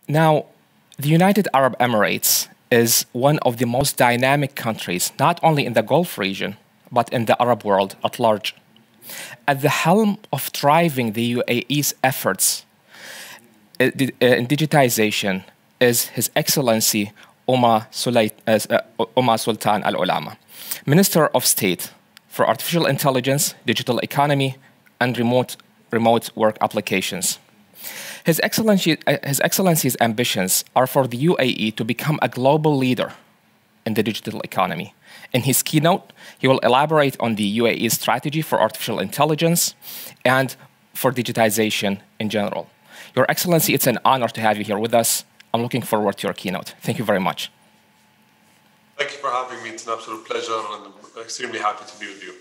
Now, the United Arab Emirates is one of the most dynamic countries, not only in the Gulf region, but in the Arab world at large. At the helm of driving the UAE's efforts in digitization is His Excellency Omar Sultan Al Olama, Minister of State for Artificial Intelligence, Digital Economy, and remote work applications. His Excellency's ambitions are for the UAE to become a global leader in the digital economy. In his keynote, he will elaborate on the UAE's strategy for artificial intelligence and for digitization in general. Your Excellency, it's an honor to have you here with us. I'm looking forward to your keynote. Thank you very much. Thank you for having me. It's an absolute pleasure, and I'm extremely happy to be with you.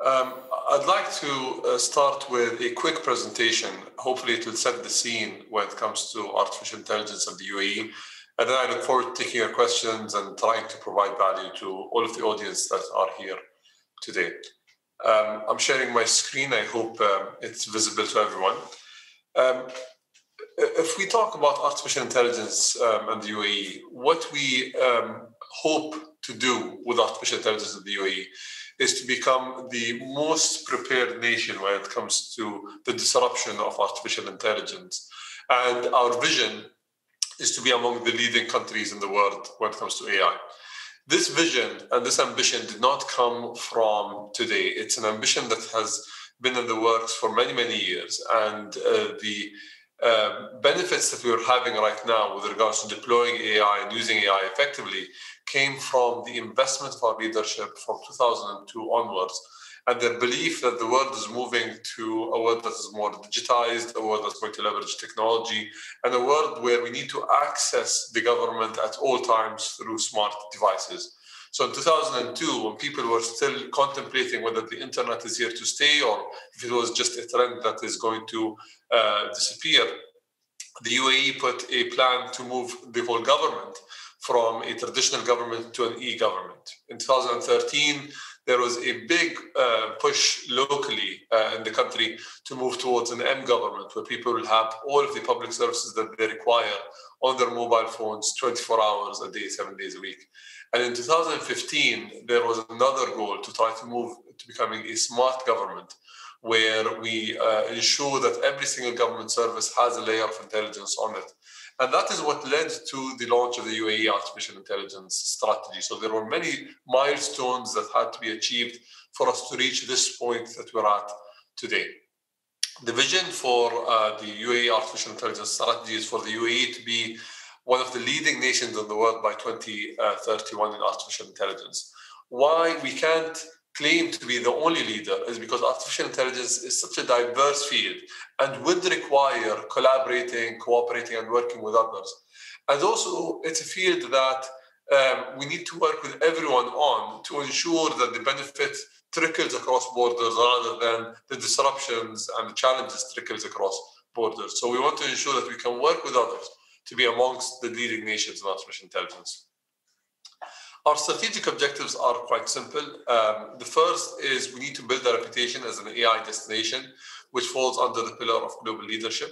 I'd like to start with a quick presentation. Hopefully it will set the scene when it comes to artificial intelligence of the UAE. And then I look forward to taking your questions and trying to provide value to all of the audience that are here today. I'm sharing my screen. I hope it's visible to everyone. If we talk about artificial intelligence and the UAE, what we hope to do with artificial intelligence in the UAE is to become the most prepared nation when it comes to the disruption of artificial intelligence. And our vision is to be among the leading countries in the world when it comes to AI. This vision and this ambition did not come from today. It's an ambition that has been in the works for many, many years. And the benefits that we're having right now with regards to deploying AI and using AI effectively came from the investment of our leadership from 2002 onwards, and the belief that the world is moving to a world that is more digitized, a world that's going to leverage technology, and a world where we need to access the government at all times through smart devices. So in 2002, when people were still contemplating whether the internet is here to stay or if it was just a trend that is going to disappear, the UAE put a plan to move the whole government from a traditional government to an e-government. In 2013, there was a big push locally in the country to move towards an M-government, where people will have all of the public services that they require on their mobile phones 24 hours a day, 7 days a week. And in 2015, there was another goal to try to move to becoming a smart government, where we ensure that every single government service has a layer of intelligence on it. And that is what led to the launch of the UAE artificial intelligence strategy. So there were many milestones that had to be achieved for us to reach this point that we're at today. The vision for the UAE artificial intelligence strategy is for the UAE to be one of the leading nations in the world by 2031 in artificial intelligence. Why we can't claim to be the only leader is because artificial intelligence is such a diverse field and would require collaborating, cooperating, and working with others. And also, it's a field that we need to work with everyone on to ensure that the benefit trickles across borders rather than the disruptions and the challenges trickles across borders. So we want to ensure that we can work with others to be amongst the leading nations in artificial intelligence. Our strategic objectives are quite simple. The first is we need to build a reputation as an AI destination, which falls under the pillar of global leadership.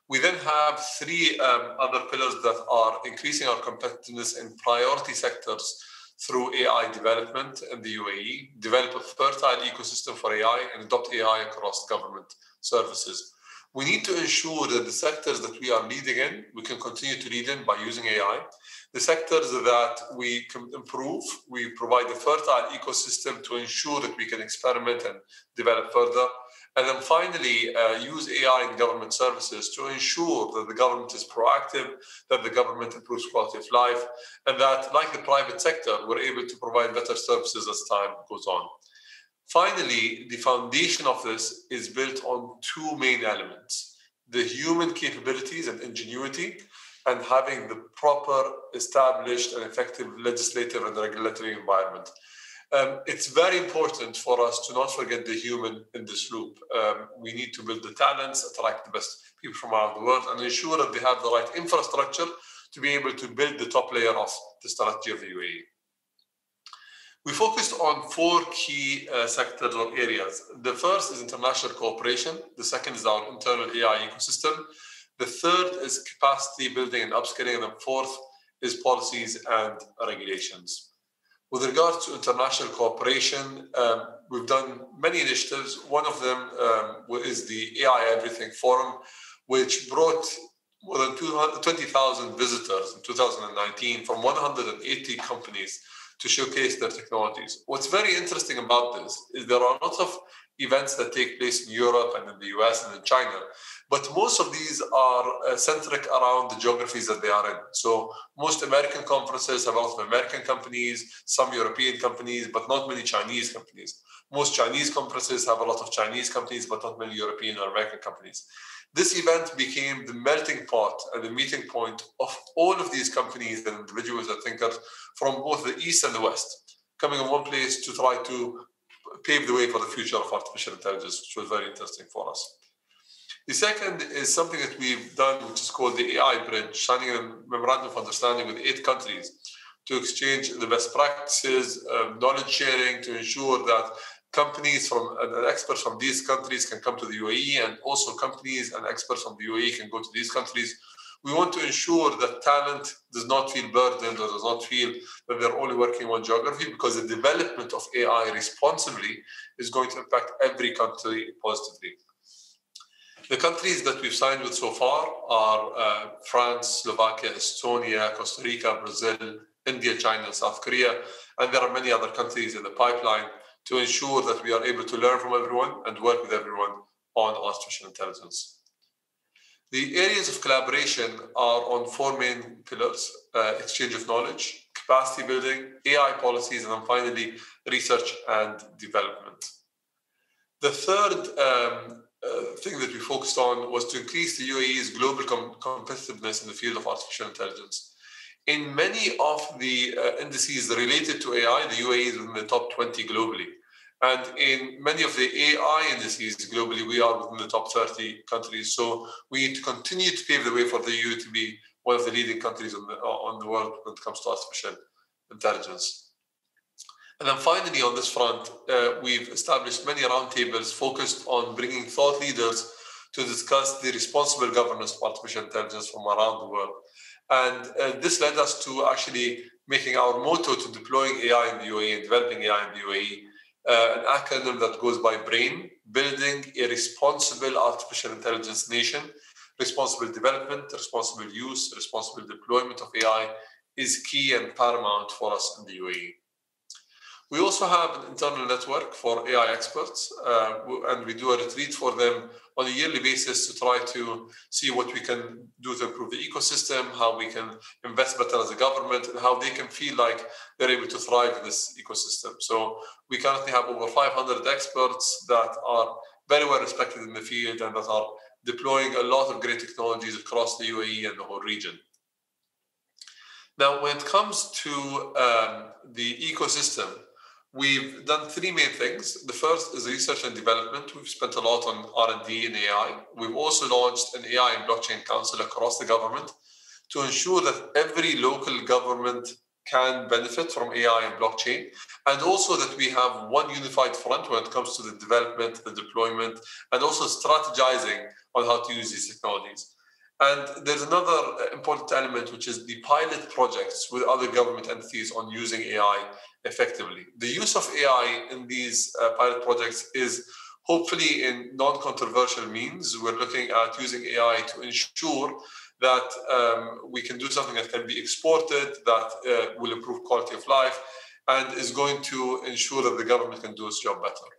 We then have three other pillars that are increasing our competitiveness in priority sectors through AI development in the UAE, develop a fertile ecosystem for AI, and adopt AI across government services. We need to ensure that the sectors that we are leading in, we can continue to lead in by using AI. The sectors that we can improve, we provide a fertile ecosystem to ensure that we can experiment and develop further. And then finally, use AI in government services to ensure that the government is proactive, that the government improves quality of life, and that, like the private sector, we're able to provide better services as time goes on. Finally, the foundation of this is built on two main elements: the human capabilities and ingenuity, and having the proper, established, and effective legislative and regulatory environment. It's very important for us to not forget the human in this loop. We need to build the talents, attract the best people from around the world, and ensure that they have the right infrastructure to be able to build the top layer of the strategy of the UAE. We focused on four key sectors or areas. The first is international cooperation. The second is our internal AI ecosystem. The third is capacity building and upskilling. And the fourth is policies and regulations. With regards to international cooperation, we've done many initiatives. One of them is the AI Everything Forum, which brought more than 20,000 visitors in 2019 from 180 companies to showcase their technologies. What's very interesting about this is there are a lot of events that take place in Europe and in the US and in China, but most of these are centric around the geographies that they are in. So most American conferences have a lot of American companies, some European companies, but not many Chinese companies. Most Chinese conferences have a lot of Chinese companies, but not many European or American companies. This event became the melting pot and the meeting point of all of these companies and individuals and thinkers from both the East and the West, coming in one place to try to pave the way for the future of artificial intelligence, which was very interesting for us. The second is something that we've done, which is called the AI Bridge, signing a memorandum of understanding with 8 countries to exchange the best practices, knowledge sharing, to ensure that companies and experts from these countries can come to the UAE, and also companies and experts from the UAE can go to these countries. We want to ensure that talent does not feel burdened or does not feel that they're only working on geography, because the development of AI responsibly is going to impact every country positively. The countries that we've signed with so far are France, Slovakia, Estonia, Costa Rica, Brazil, India, China, South Korea, and there are many other countries in the pipeline to ensure that we are able to learn from everyone and work with everyone on artificial intelligence. The areas of collaboration are on 4 main pillars: exchange of knowledge, capacity building, AI policies, and then finally, research and development. The third thing that we focused on was to increase the UAE's global competitiveness in the field of artificial intelligence. In many of the indices related to AI, the UAE is in the top 20 globally. And in many of the AI indices globally, we are within the top 30 countries. So we need to continue to pave the way for the UAE to be one of the leading countries on the world when it comes to artificial intelligence. And then finally, on this front, we've established many roundtables focused on bringing thought leaders to discuss the responsible governance of artificial intelligence from around the world. And this led us to actually making our motto to deploying AI in the UAE and developing AI in the UAE, an acronym that goes by BRAIN, building a responsible artificial intelligence nation. Responsible development, responsible use, responsible deployment of AI is key and paramount for us in the UAE. We also have an internal network for AI experts, and we do a retreat for them on a yearly basis to try to see what we can do to improve the ecosystem, how we can invest better as a government, and how they can feel like they're able to thrive in this ecosystem. So we currently have over 500 experts that are very well respected in the field and that are deploying a lot of great technologies across the UAE and the whole region. Now, when it comes to the ecosystem, we've done 3 main things. The first is research and development. We've spent a lot on R&D and AI. We've also launched an AI and blockchain council across the government to ensure that every local government can benefit from AI and blockchain, and also that we have one unified front when it comes to the development, the deployment, and also strategizing on how to use these technologies. And there's another important element, which is the pilot projects with other government entities on using AI effectively. The use of AI in these pilot projects is hopefully in non-controversial means. We're looking at using AI to ensure that we can do something that can be exported, that will improve quality of life, and is going to ensure that the government can do its job better.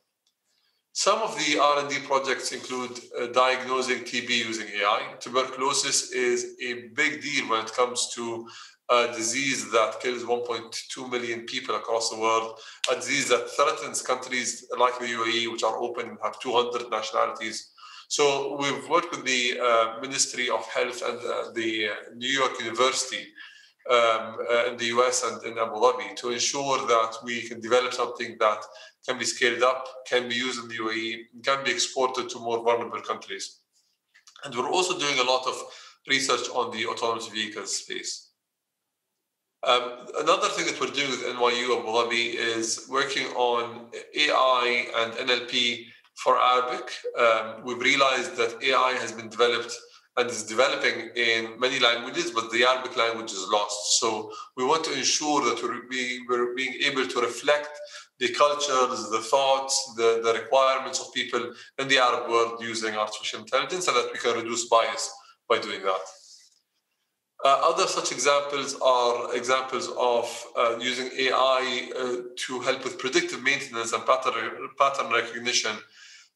Some of the R&D projects include diagnosing TB using AI. Tuberculosis is a big deal when it comes to a disease that kills 1.2 million people across the world, a disease that threatens countries like the UAE, which are open and have 200 nationalities. So we've worked with the Ministry of Health and the New York University in the US and in Abu Dhabi to ensure that we can develop something that can be scaled up, can be used in the UAE, can be exported to more vulnerable countries. And we're also doing a lot of research on the autonomous vehicle space. Another thing that we're doing with NYU Abu Dhabi is working on AI and NLP for Arabic. We've realized that AI has been developed and is developing in many languages, but the Arabic language is lost. So we want to ensure that we're being able to reflect the cultures, the thoughts, the requirements of people in the Arab world using artificial intelligence, and that we can reduce bias by doing that. Other such examples are examples of using AI to help with predictive maintenance and pattern recognition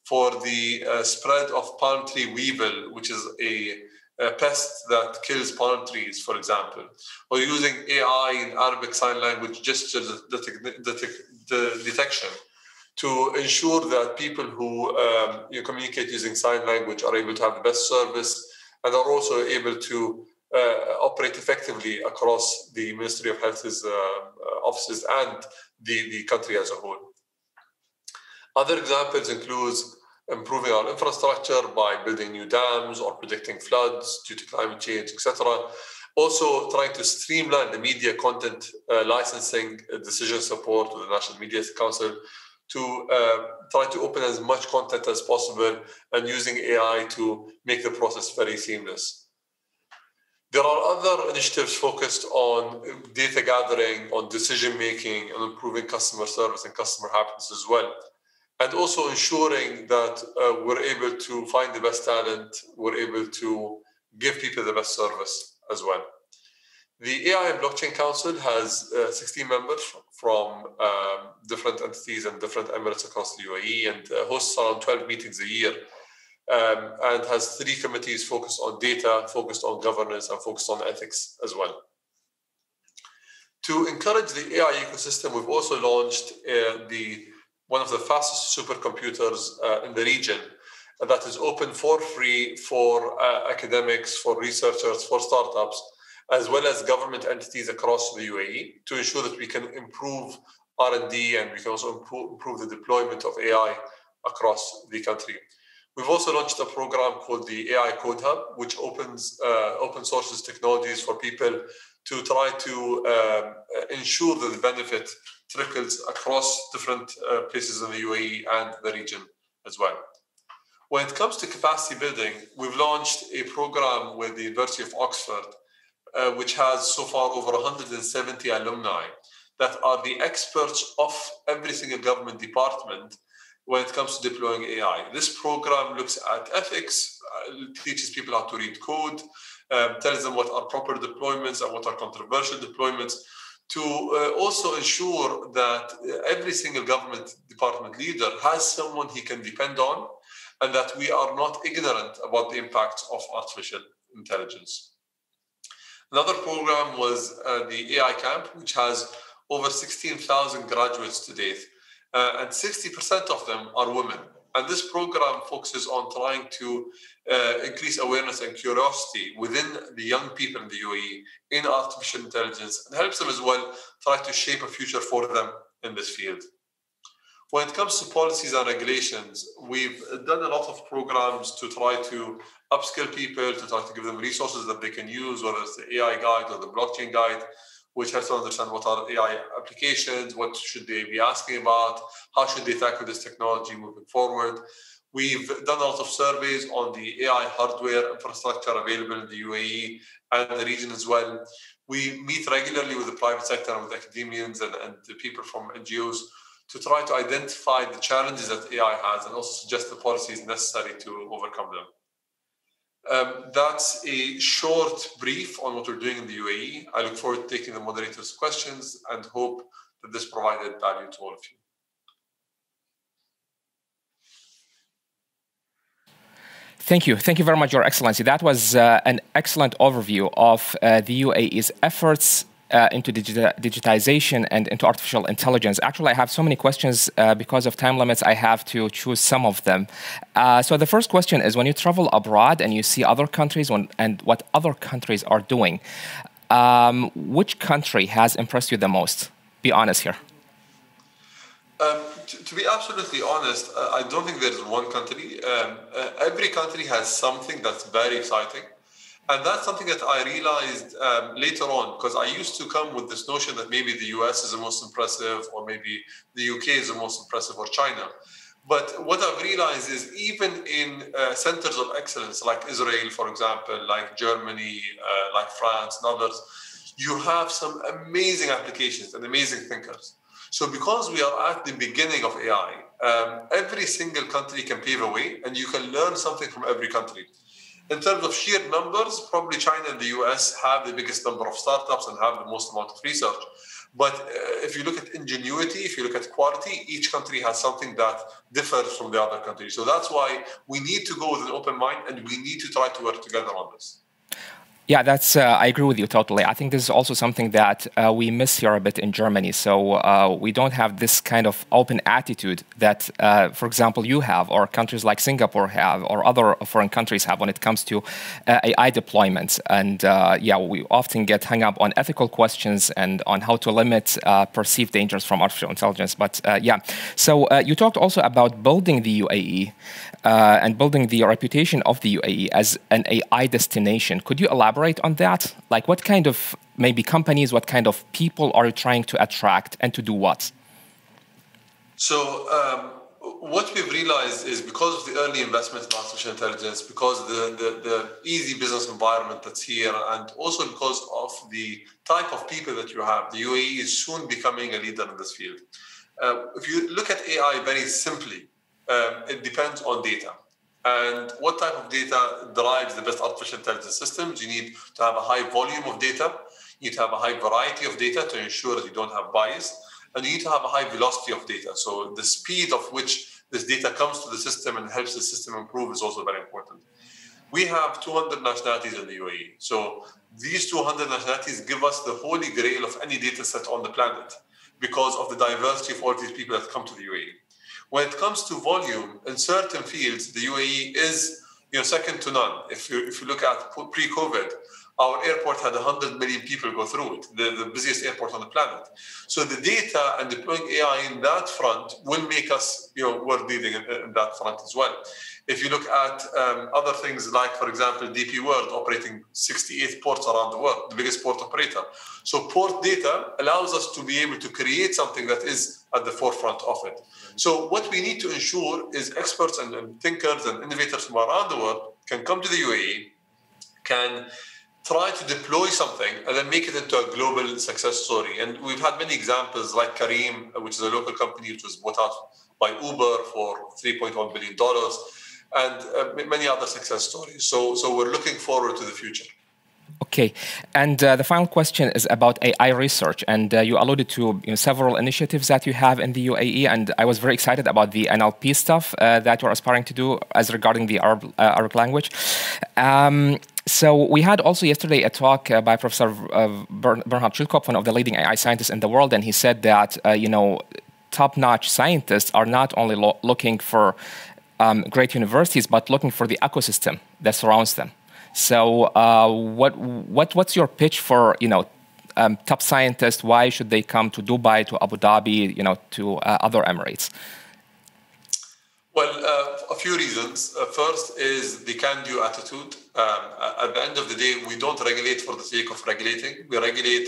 for the spread of palm tree weevil, which is a pest that kills palm trees, for example, or using AI in Arabic Sign Language gesture detection to ensure that people who communicate using sign language are able to have the best service and are also able to operate effectively across the Ministry of Health's offices and the country as a whole. Other examples include improving our infrastructure by building new dams or predicting floods due to climate change, etc. Also trying to streamline the media content licensing decision support with the National Media Council to try to open as much content as possible and using AI to make the process very seamless. There are other initiatives focused on data gathering, on decision making, and improving customer service and customer happiness as well. And also ensuring that we're able to find the best talent, we're able to give people the best service as well. The AI and Blockchain Council has 16 members from different entities and different Emirates across the UAE and hosts around 12 meetings a year and has 3 committees focused on data, focused on governance, and focused on ethics as well. To encourage the AI ecosystem, we've also launched one of the fastest supercomputers in the region that is open for free for academics, for researchers, for startups, as well as government entities across the UAE to ensure that we can improve R&D and we can also improve the deployment of AI across the country. We've also launched a program called the AI Code Hub, which open sources technologies for people to try to ensure that the benefit trickles across different places in the UAE and the region as well. When it comes to capacity building, we've launched a program with the University of Oxford, which has so far over 170 alumni that are the experts of every single government department when it comes to deploying AI. This program looks at ethics, teaches people how to read code, tells them what are proper deployments and what are controversial deployments, to also ensure that every single government department leader has someone he can depend on and that we are not ignorant about the impacts of artificial intelligence. Another program was the AI Camp, which has over 16,000 graduates to date, and 60% of them are women. And this program focuses on trying to increase awareness and curiosity within the young people in the UAE in artificial intelligence and helps them as well try to shape a future for them in this field. When it comes to policies and regulations, we've done a lot of programs to try to upskill people, to try to give them resources that they can use, whether it's the AI guide or the blockchain guide, which helps them understand what are AI applications, what should they be asking about, how should they tackle this technology moving forward. We've done a lot of surveys on the AI hardware infrastructure available in the UAE and the region as well. We meet regularly with the private sector and with academians and the people from NGOs to try to identify the challenges that AI has and also suggest the policies necessary to overcome them. That's a short brief on what we're doing in the UAE. I look forward to taking the moderator's questions and hope that this provided value to all of you. Thank you. Thank you very much, Your Excellency. That was an excellent overview of the UAE's efforts into digitization and into artificial intelligence. Actually, I have so many questions because of time limits. I have to choose some of them. So the first question is, when you travel abroad and you see other countries and what other countries are doing, which country has impressed you the most? Be honest here. To be absolutely honest, I don't think there's one country. Every country has something that's very exciting. And that's something that I realized later on, because I used to come with this notion that maybe the US is the most impressive, or maybe the UK is the most impressive, or China. But what I've realized is even in centers of excellence, like Israel, for example, like Germany, like France and others, you have some amazing applications and amazing thinkers. So because we are at the beginning of AI, every single country can pave a way, and you can learn something from every country. In terms of sheer numbers, probably China and the US have the biggest number of startups and have the most amount of research. But if you look at ingenuity, if you look at quality, each country has something that differs from the other country. So that's why we need to go with an open mind, and we need to try to work together on this. Yeah, that's. I agree with you totally. I think this is also something that we miss here a bit in Germany. So we don't have this kind of open attitude that, for example, you have, or countries like Singapore have, or other foreign countries have when it comes to AI deployments. And yeah, we often get hung up on ethical questions and on how to limit perceived dangers from artificial intelligence. But yeah, so you talked also about building the UAE and building the reputation of the UAE as an AI destination. Could you elaborate on that? Like, what kind of maybe companies, what kind of people are you trying to attract, and to do what? So what we've realized is, because of the early investment in artificial intelligence, because the easy business environment that's here, and also because of the type of people that you have, the UAE is soon becoming a leader in this field. If you look at AI very simply, it depends on data. And what type of data drives the best artificial intelligence systems? You need to have a high volume of data. You need to have a high variety of data to ensure that you don't have bias. And you need to have a high velocity of data. So the speed of which this data comes to the system and helps the system improve is also very important. We have 200 nationalities in the UAE. So these 200 nationalities give us the holy grail of any data set on the planet, because of the diversity of all these people that come to the UAE. When it comes to volume, in certain fields, the UAE is second to none. If you look at pre-COVID, our airport had 100 million people go through it, the busiest airport on the planet. So the data and deploying AI in that front will make us world leading in that front as well. If you look at other things like, for example, DP World operating 68 ports around the world, the biggest port operator. So port data allows us to be able to create something that is at the forefront of it. So what we need to ensure is experts and thinkers and innovators from around the world can come to the UAE, can try to deploy something, and then make it into a global success story. And we've had many examples, like Kareem, which is a local company which was bought out by Uber for $3.1 billion, and many other success stories. So we're looking forward to the future. Okay, and the final question is about AI research, and you alluded to several initiatives that you have in the UAE, and I was very excited about the NLP stuff that you're aspiring to do as regarding the Arabic language. So we had also yesterday a talk by Professor Bernhard Schildkopf, one of the leading AI scientists in the world, and he said that top-notch scientists are not only looking for great universities, but looking for the ecosystem that surrounds them. So what's your pitch for top scientists? Why should they come to Dubai, to Abu Dhabi, to other Emirates? Well, a few reasons. First is the can-do attitude. At the end of the day, we don't regulate for the sake of regulating. We regulate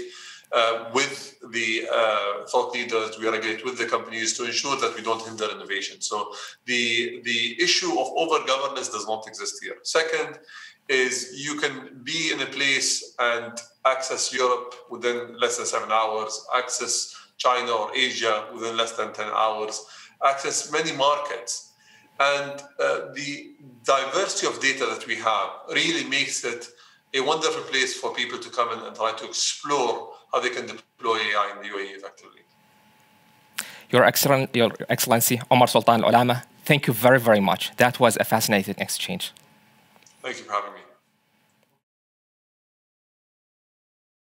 with the thought leaders, we regulate with the companies to ensure that we don't hinder innovation. So the issue of over-governance does not exist here. Second is you can be in a place and access Europe within less than 7 hours, access China or Asia within less than 10 hours, access many markets. And the diversity of data that we have really makes it a wonderful place for people to come in and try to explore how they can deploy AI in the UAE effectively. Your Excellency, Omar Sultan Olama, thank you very, very much. That was a fascinating exchange. Thank you for having me.